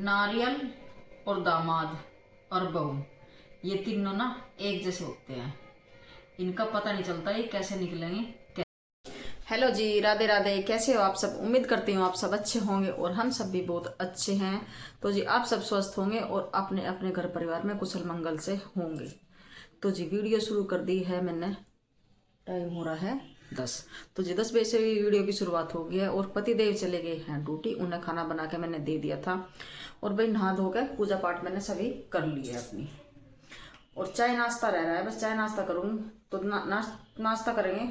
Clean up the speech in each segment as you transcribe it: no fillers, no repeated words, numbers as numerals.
नारियल और दामाद और बहू, ये तीनों ना एक जैसे होते हैं। इनका पता नहीं चलता ये कैसे निकलेंगे। हेलो जी, राधे राधे। कैसे हो आप सब? उम्मीद करती हूँ आप सब अच्छे होंगे और हम सब भी बहुत अच्छे हैं। तो जी आप सब स्वस्थ होंगे और अपने अपने घर परिवार में कुशल मंगल से होंगे। तो जी वीडियो शुरू कर दी है मैंने। टाइम हो रहा है 10। तो जी 10 बजे से वीडियो की शुरुआत हो गई है और पतिदेव चले गए हैं ड्यूटी। उन्हें खाना बना के मैंने दे दिया था और भाई नहा धो के पूजा पाठ मैंने सभी कर लिया है अपनी। और चाय नाश्ता रह रहा है, बस चाय नाश्ता करूँगी। तो नाश्ता करेंगे।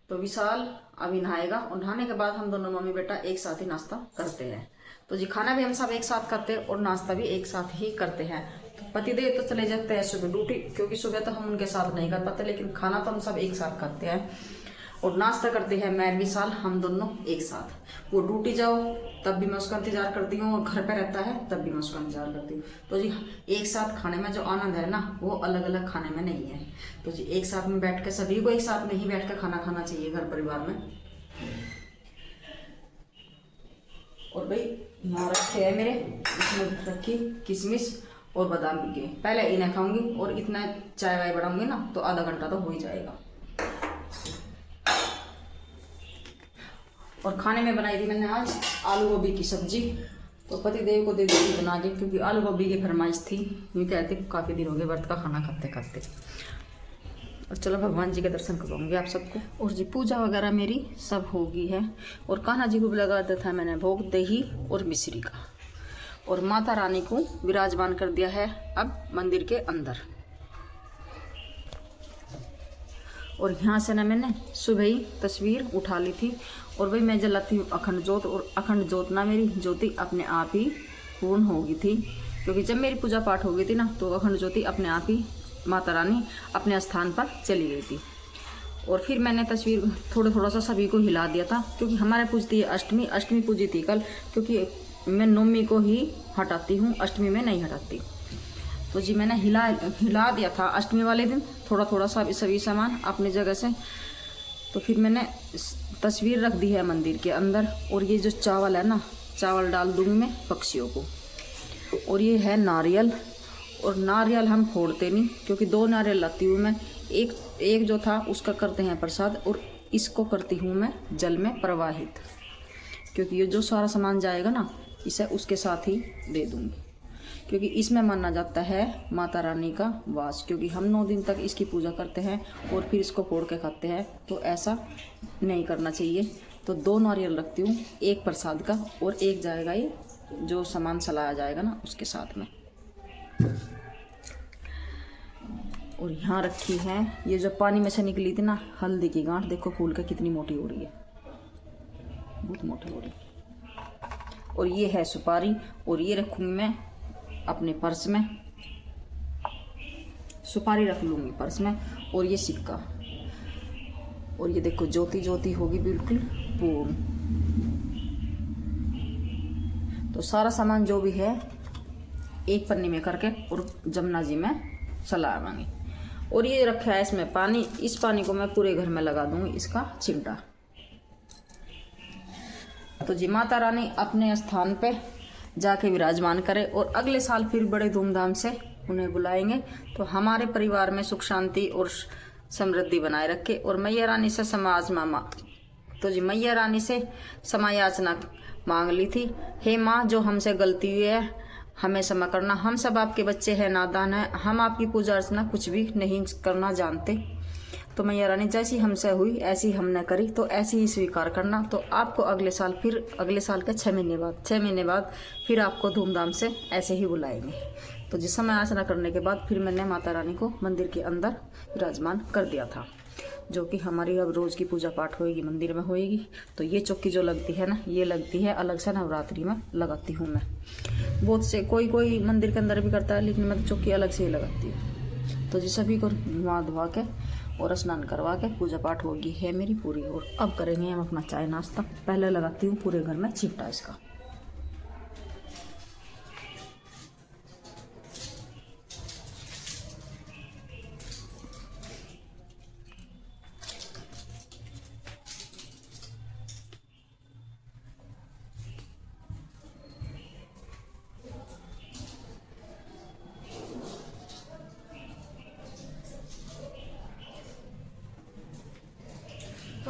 तो विशाल अभी नहाएगा और नहाने के बाद हम दोनों मम्मी बेटा एक साथ ही नाश्ता करते हैं। तो जी खाना भी हम सब एक साथ करते हैं और नाश्ता भी एक साथ ही करते हैं। तो पतिदेव तो चले जाते हैं सुबह ड्यूटी, क्योंकि सुबह तो हम उनके साथ नहीं कर पाते, लेकिन खाना तो हम सब एक साथ करते हैं। और नाश्ता करते हैं मैं विशाल, हम दोनों एक साथ। वो ड्यूटी जाओ तब भी मैं उसका इंतजार करती हूँ और घर पे रहता है तब भी मैं उसका इंतजार करती हूँ। तो जी एक साथ खाने में जो आनंद है ना, वो अलग अलग खाने में नहीं है। तो जी एक साथ में बैठ के सभी को एक साथ में ही बैठ के खाना खाना चाहिए घर परिवार में। और भाई यहाँ रखे है मेरे, इसमें रखी किशमिश और बादाम के। पहले इन्हें खाऊंगी और इतना चाय वाय बढ़ाऊंगी ना तो आधा घंटा तो हो ही जाएगा। और खाने में बनाई थी मैंने आज आलू गोभी की सब्जी। तो पतिदेव को दे दी थी बना के, क्योंकि आलू गोभी की फरमाइश थी। यूँ कहते काफ़ी दिन हो गए व्रत का खाना खाते खाते। और चलो भगवान जी के दर्शन करवाऊंगी आप सबको। और जी पूजा वगैरह मेरी सब हो गई है। और कान्हा जी को भी लगा दिया था मैंने भोग दही और मिश्री का। और माता रानी को विराजमान कर दिया है अब मंदिर के अंदर। और यहाँ से ना मैंने सुबह ही तस्वीर उठा ली थी। और भाई मैं जलाती हूँ अखंड जोत, और अखंड जोत ना मेरी ज्योति अपने आप ही पूर्ण हो गई थी। क्योंकि जब मेरी पूजा पाठ हो गई थी ना तो अखंड ज्योति अपने आप ही माता रानी अपने स्थान पर चली गई थी। और फिर मैंने तस्वीर थोड़ा सा सभी को हिला दिया था, क्योंकि हमारे पूजती है अष्टमी पूजी थी कल। क्योंकि मैं नवमी को ही हटाती हूँ, अष्टमी में नहीं हटाती। तो जी मैंने हिला दिया था अष्टमी वाले दिन थोड़ा सा सभी सामान अपनी जगह से। तो फिर मैंने तस्वीर रख दी है मंदिर के अंदर। और ये जो चावल है ना, चावल डाल दूंगी मैं पक्षियों को। और ये है नारियल, और नारियल हम फोड़ते नहीं, क्योंकि 2 नारियल लाती हूँ मैं। एक जो था उसका करते हैं प्रसाद, और इसको करती हूँ मैं जल में प्रवाहित। क्योंकि ये जो सारा सामान जाएगा ना, इसे उसके साथ ही दे दूँगी। क्योंकि इसमें माना जाता है माता रानी का वास। क्योंकि हम 9 दिन तक इसकी पूजा करते हैं और फिर इसको फोड़ के खाते हैं, तो ऐसा नहीं करना चाहिए। तो 2 नारियल रखती हूँ, एक प्रसाद का और एक जाएगा ये जो सामान सलाया जाएगा ना उसके साथ में। और यहाँ रखी है ये जो पानी में से निकली थी ना हल्दी की गांठ, देखो फूल के कितनी मोटी हो रही है, बहुत मोटी हो रही है। और ये है सुपारी, और ये रखूँगी मैं अपने पर्स में। सुपारी रख लूँगी पर्स में। और ये सिक्का, और ये देखो ज्योति ज्योति होगी बिल्कुल पूर्ण। तो सारा सामान जो भी है एक पन्नी में करके और जमुना जी में चलावांगे। और ये रखा है इसमें पानी, इस पानी को मैं पूरे घर में लगा दूंगी इसका चिमटा। तो जी माता रानी अपने स्थान पे जाके विराजमान करे और अगले साल फिर बड़े धूमधाम से उन्हें बुलाएंगे। तो हमारे परिवार में सुख शांति और समृद्धि बनाए रखे। और मैया रानी से तो जी मैया रानी से समायाचना मांग ली थी, हे माँ जो हमसे गलती हुई है हमें क्षमा करना। हम सब आपके बच्चे हैं, नादान हैं, हम आपकी पूजा अर्चना कुछ भी नहीं करना जानते। तो मैया रानी जैसी हमसे हुई ऐसी हमने करी, तो ऐसी ही स्वीकार करना। तो आपको अगले साल के 6 महीने बाद फिर आपको धूमधाम से ऐसे ही बुलाएंगे। तो जिस समय आचना करने के बाद फिर मैंने माता रानी को मंदिर के अंदर विराजमान कर दिया था, जो कि हमारी अब रोज़ की पूजा पाठ होएगी मंदिर में होएगी। तो ये चौकी जो लगती है ना, ये लगती है अलग से नवरात्रि में लगाती हूँ मैं। बहुत से कोई मंदिर के अंदर भी करता है, लेकिन मैं तो चौकी अलग से ही लगाती हूँ। तो जी सभी को नहा धोवा के और स्नान करवा के पूजा पाठ होगी है मेरी पूरी। और अब करेंगे हम अपना चाय नाश्ता। पहले लगाती हूँ पूरे घर में चिमटा इसका।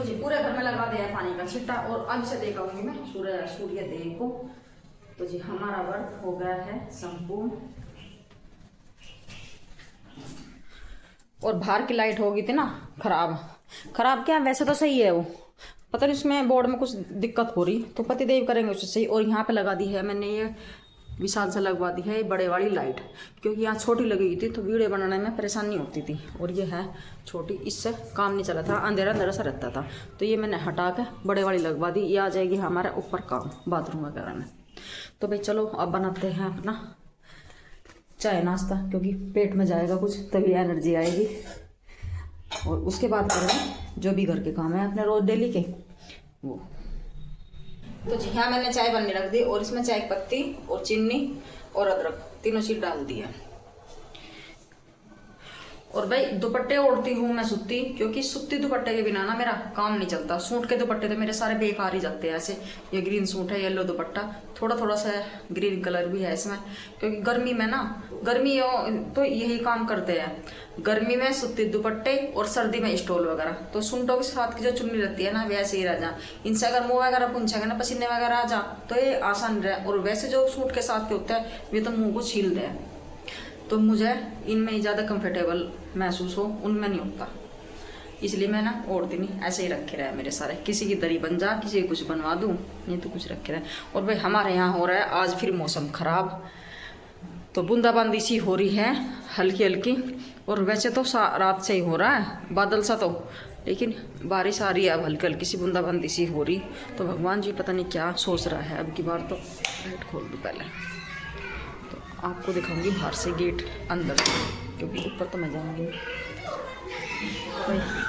जी पूरे घर में लगा दिया पानी का छिट्टा और अब से देखाऊंगी मैं सूर्य देव को। तो जी हमारा व्रत हो गया है संपूर्ण। और बाहर की लाइट हो गई थी ना खराब क्या, वैसे तो सही है वो, पता नहीं उसमें बोर्ड में कुछ दिक्कत हो रही, तो पतिदेव करेंगे उससे सही। और यहाँ पे लगा दी है मैंने, ये विशाल से लगवा दी है ये बड़े वाली लाइट, क्योंकि यहाँ छोटी लगी हुई थी तो वीडियो बनाने में परेशानी होती थी। और ये है छोटी, इससे काम नहीं चला था, अंधेरा अंधेरा सा रहता था, तो ये मैंने हटा के बड़े वाली लगवा दी। ये आ जाएगी हमारे ऊपर काम बाथरूम वगैरह में। तो भाई चलो अब बनाते हैं अपना चाय नाश्ता, क्योंकि पेट में जाएगा कुछ तभी एनर्जी आएगी। और उसके बाद करेंगे जो भी घर के काम है अपने रोज डेली के वो। तो जी हाँ मैंने चाय बनने रख दी और इसमें चाय पत्ती और चीनी और अदरक तीनों चीज डाल दी है। और भाई दुपट्टे ओढ़ती हूँ मैं सूती, क्योंकि सूती दुपट्टे के बिना ना मेरा काम नहीं चलता। सूट के दुपट्टे तो मेरे सारे बेकार ही जाते हैं ऐसे। ये ग्रीन सूट है, येलो दुपट्टा, थोड़ा सा ग्रीन कलर भी है इसमें, क्योंकि गर्मी में ना, गर्मी तो यही काम करते हैं, गर्मी में सूती दुपट्टे और सर्दी में स्टोल वगैरह। तो सूटों के साथ की जो चुन्नी रहती है ना वैसे ही रह जा, इनसे अगर मुँह वगैरह पूछेंगे ना पसीने वगैरह आ जा तो ये आसान रहे। और वैसे जो सूट के साथ के होते हैं वे तो मुँह को छील दे, तो मुझे इनमें ज़्यादा कंफर्टेबल महसूस हो, उनमें नहीं होता, इसलिए मैं ना ओढ़ती नहीं, ऐसे ही रखे रहे मेरे सारे। किसी की दरी बन जा, किसी की कुछ बनवा दूँ, नहीं तो कुछ रखे रहे। और भाई हमारे यहाँ हो रहा है आज फिर मौसम खराब, तो बूंदाबांदी सी हो रही है हल्की हल्की। और वैसे तो रात से ही हो रहा है बादल सा, तो लेकिन बारिश आ रही है अब, हल्की हल्की सी बूंदाबांदी सी हो रही। तो भगवान जी पता नहीं क्या सोच रहा है अब की बार। तो गेट खोल दूँ पहले, तो आपको दिखाऊंगी बाहर से गेट अंदर से, क्योंकि ऊपर तो मैं जाऊंगी।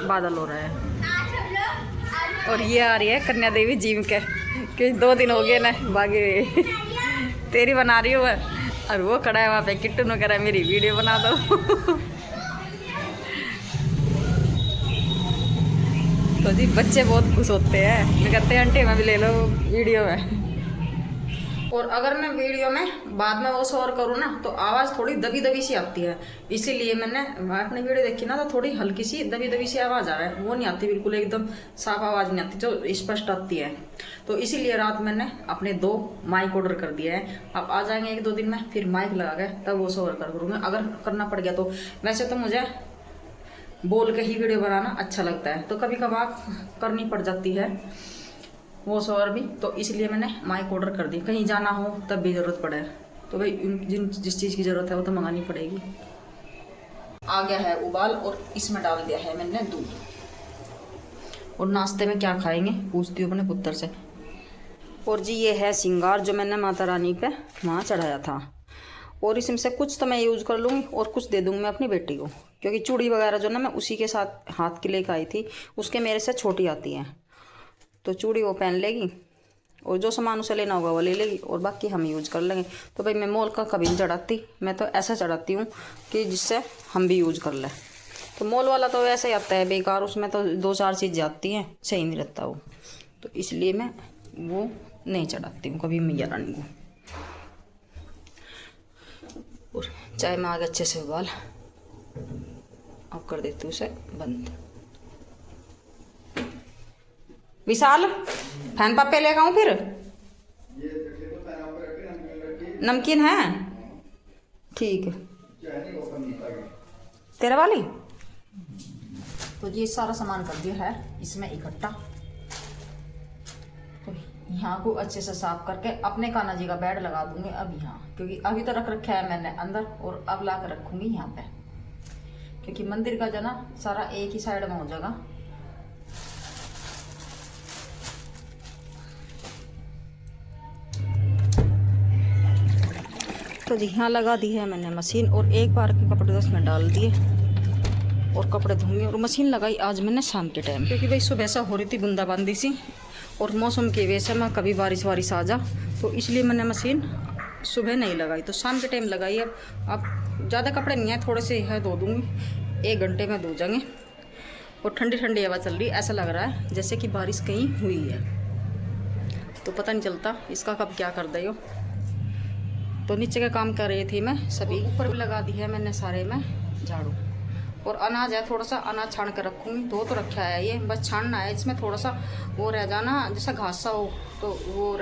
बादल हो रहा है और ये आ रही है कन्या देवी जिम के, क्योंकि 2 दिन हो गए ना भागे हुए। तेरी बना रही हूँ मैं, और वो खड़ा है वहाँ पे, किट्टू ने करा मेरी वीडियो बना दो। तो जी बच्चे बहुत खुश होते हैं, कहते हैं आंटी हमें भी ले लो वीडियो में। और अगर मैं वीडियो में बाद में वो शोर करूँ ना तो आवाज़ थोड़ी दबी दबी सी आती है, इसीलिए मैंने अपनी वीडियो देखी ना तो थोड़ी हल्की सी दबी दबी सी आवाज़ आ रहा है, वो नहीं आती बिल्कुल एकदम साफ आवाज़ नहीं आती जो स्पष्ट आती है। तो इसीलिए रात मैंने अपने 2 माइक ऑर्डर कर दिया है, अब आ जाएंगे 1-2 दिन में, फिर माइक लगा के तब वो शोर करूँगा अगर करना पड़ गया तो। वैसे तो मुझे बोल के ही वीडियो बनाना अच्छा लगता है, तो कभी कभार करनी पड़ जाती है वो शोर भी, तो इसलिए मैंने माइक ऑर्डर कर दी, कहीं जाना हो तब भी ज़रूरत पड़े तो भाई जिस चीज़ की ज़रूरत है वो तो मंगानी पड़ेगी। आ गया है उबाल और इसमें डाल दिया है मैंने दूध। और नाश्ते में क्या खाएंगे पूछती हूँ अपने पुत्र से। और जी ये है सिंगार जो मैंने माता रानी पे वहाँ चढ़ाया था, और इसमें से कुछ तो मैं यूज़ कर लूँगी और कुछ दे दूँगी मैं अपनी बेटी को, क्योंकि चूड़ी वगैरह जो ना मैं उसी के साथ हाथ की लेकर आई थी, उसके मेरे से छोटी आती हैं, तो चूड़ी वो पहन लेगी और जो सामान उसे लेना होगा वो ले लेगी और बाकी हम यूज़ कर लेंगे। तो भाई मैं मॉल का कभी नहीं चढ़ाती, मैं तो ऐसा चढ़ाती हूँ कि जिससे हम भी यूज़ कर लें। तो मॉल वाला तो वैसे ही आता है बेकार, उसमें तो 2-4 चीज़ें आती हैं, सही नहीं रहता वो, तो इसलिए मैं वो नहीं चढ़ाती हूँ कभी मैया रानी को। और चाय में आगे अच्छे से उबाल, अब कर देती हूँ उसे बंद। विशाल फैन पापे लेकर आऊँ फिर, नमकीन है ठीक है तेरे वाली। तो ये सारा सामान कर दिया है इसमें इकट्ठा, तो यहाँ को अच्छे से साफ करके अपने कान्हा जी का बेड लगा दूंगी अब यहाँ, क्योंकि अभी तो रख रखा है मैंने अंदर और अब ला कर रखूंगी यहाँ पे, क्योंकि मंदिर का जो ना सारा एक ही साइड में हो जाएगा। तो जी यहाँ लगा दी है मैंने मशीन और एक बार के कपड़े तो उसमें डाल दिए और कपड़े धोंगे। और मशीन लगाई आज मैंने शाम के टाइम, क्योंकि भाई सुबह से हो रही थी बूंदाबांदी सी और मौसम की वजह से मैं कभी बारिश आ जा, तो इसलिए मैंने मशीन सुबह नहीं लगाई, तो शाम के टाइम लगाई। अब ज़्यादा कपड़े नहीं है, थोड़े से है धो दूँगी, 1 घंटे में धो जाएंगे। और ठंडी ठंडी हवा चल रही, ऐसा लग रहा है जैसे कि बारिश कहीं हुई है, तो पता नहीं चलता इसका कब क्या कर दे। तो नीचे का काम कर रही थी मैं, सभी ऊपर भी लगा दी है मैंने सारे में झाड़ू। और अनाज है, थोड़ा सा अनाज छान कर रखूँगी। धो तो रखा है ये, बस छानना है। इसमें थोड़ा सा वो रह जाना जैसा घास सा हो तो वो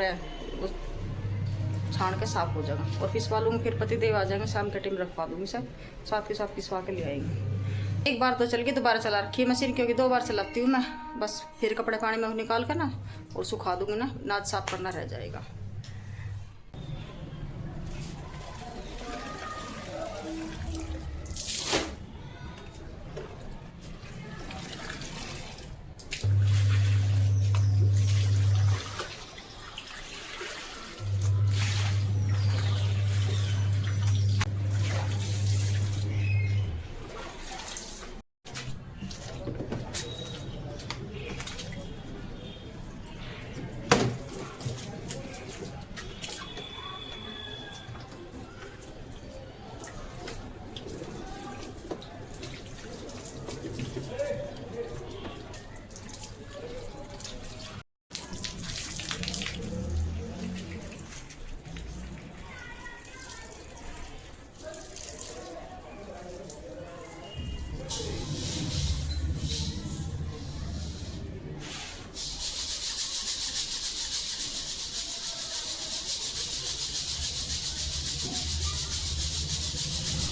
छान के साफ हो जाएगा। और पिसवा लूँगी, फिर पति देव आ जाएंगे, शाम के टाइम रखवा दूँगी सब साथ के साथ पिसवा के ले आएंगे। एक बार तो चल गई, दोबारा चला रखी है मशीन, क्योंकि 2 बार चलाती हूँ मैं। बस फिर कपड़े पानी में निकाल कर ना और सुखा दूँगी ना, नाद साफ करना रह जाएगा।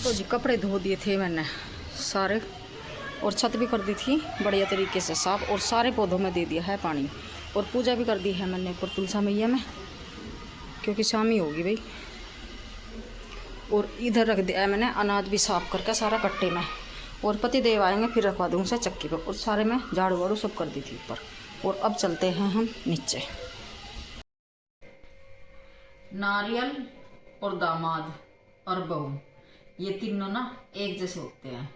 तो जी कपड़े धो दिए थे मैंने सारे, और छत भी कर दी थी बढ़िया तरीके से साफ, और सारे पौधों में दे दिया है पानी, और पूजा भी कर दी है मैंने ऊपर तुलसा मैया में, क्योंकि शाम ही होगी भाई। और इधर रख दिया है मैंने अनाज भी साफ करके सारा कट्टे में, और पति देव आएंगे फिर रखवा दूँगी उसे चक्की पर। और सारे में झाड़ू वाड़ू सब कर दी थी ऊपर। और अब चलते हैं हम नीचे। नारियल और दामाद और बहू, ये तीनों ना एक जैसे होते हैं,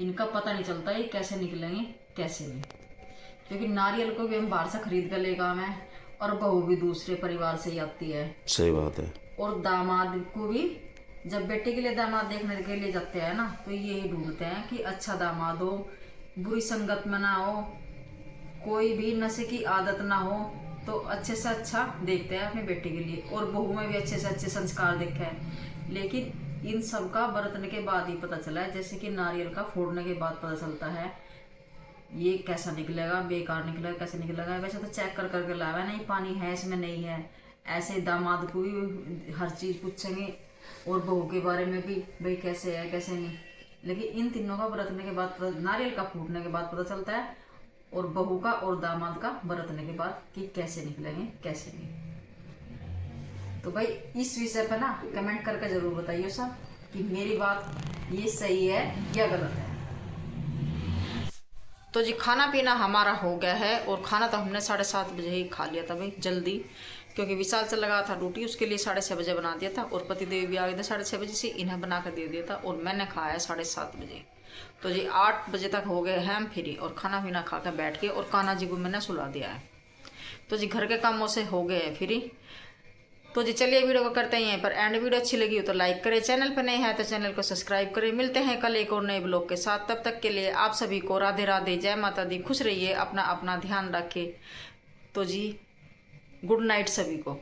इनका पता नहीं चलता ये कैसे निकलेंगे कैसे नहीं। क्योंकि नारियल को भी हम बाहर से खरीद कर लेगा मैं, और बहू भी दूसरे परिवार से ही आती है। सही बात है। और दामाद को भी जब बेटे के लिए दामाद देखने के लिए जाते हैं ना, तो यही ढूंढते हैं कि अच्छा दामाद हो, बुरी संगत में ना हो, कोई भी नशे की आदत ना हो, तो अच्छे से अच्छा देखते हैं अपने बेटे के लिए। और बहू में भी अच्छे से अच्छे संस्कार देखे हैं। लेकिन इन सब का बरतने के बाद ही पता चला है, जैसे कि नारियल का फोड़ने के बाद पता चलता है ये कैसा निकलेगा, बेकार निकलेगा, कैसे निकलेगा। वैसे तो चेक कर करके लावा, नहीं पानी है इसमें, नहीं है। ऐसे दामाद को भी हर चीज़ पूछेंगे, और बहू के बारे में भी, भाई कैसे है कैसे नहीं। लेकिन इन तीनों का बरतने के बाद, नारियल का फूटने के बाद पता चलता है, और बहू का और दामाद का बरतने के बाद कि कैसे निकलेंगे कैसे नहीं। तो भाई इस विषय पर ना कमेंट करके जरूर बताइए सब कि मेरी बात ये सही है या गलत है। तो जी खाना पीना हमारा हो गया है, और खाना तो हमने 7:30 बजे ही खा लिया था भाई जल्दी, क्योंकि विशाल से लगा था ड्यूटी, उसके लिए 6:30 बजे बना दिया था। और पति देव भी आ गए थे 6:30 बजे से, इन्हें बना कर दे दिया था, और मैंने खाया 7:30 बजे। तो जी 8 बजे तक हो गए हैं हम फ्री, और खाना पीना खा कर बैठ के, और कान्हा जी को मैंने सुला दिया है। तो जी घर के कामों से हो गए हैं फ्री। तो जी चलिए वीडियो को करते हैं यहीं पर एंड। वीडियो अच्छी लगी हो तो लाइक करें, चैनल पर नए हैं तो चैनल को सब्सक्राइब करें। मिलते हैं कल एक और नए ब्लॉग के साथ, तब तक के लिए आप सभी को राधे राधे, जय माता दी, खुश रहिए, अपना अपना ध्यान रखें। तो जी गुड नाइट सभी को।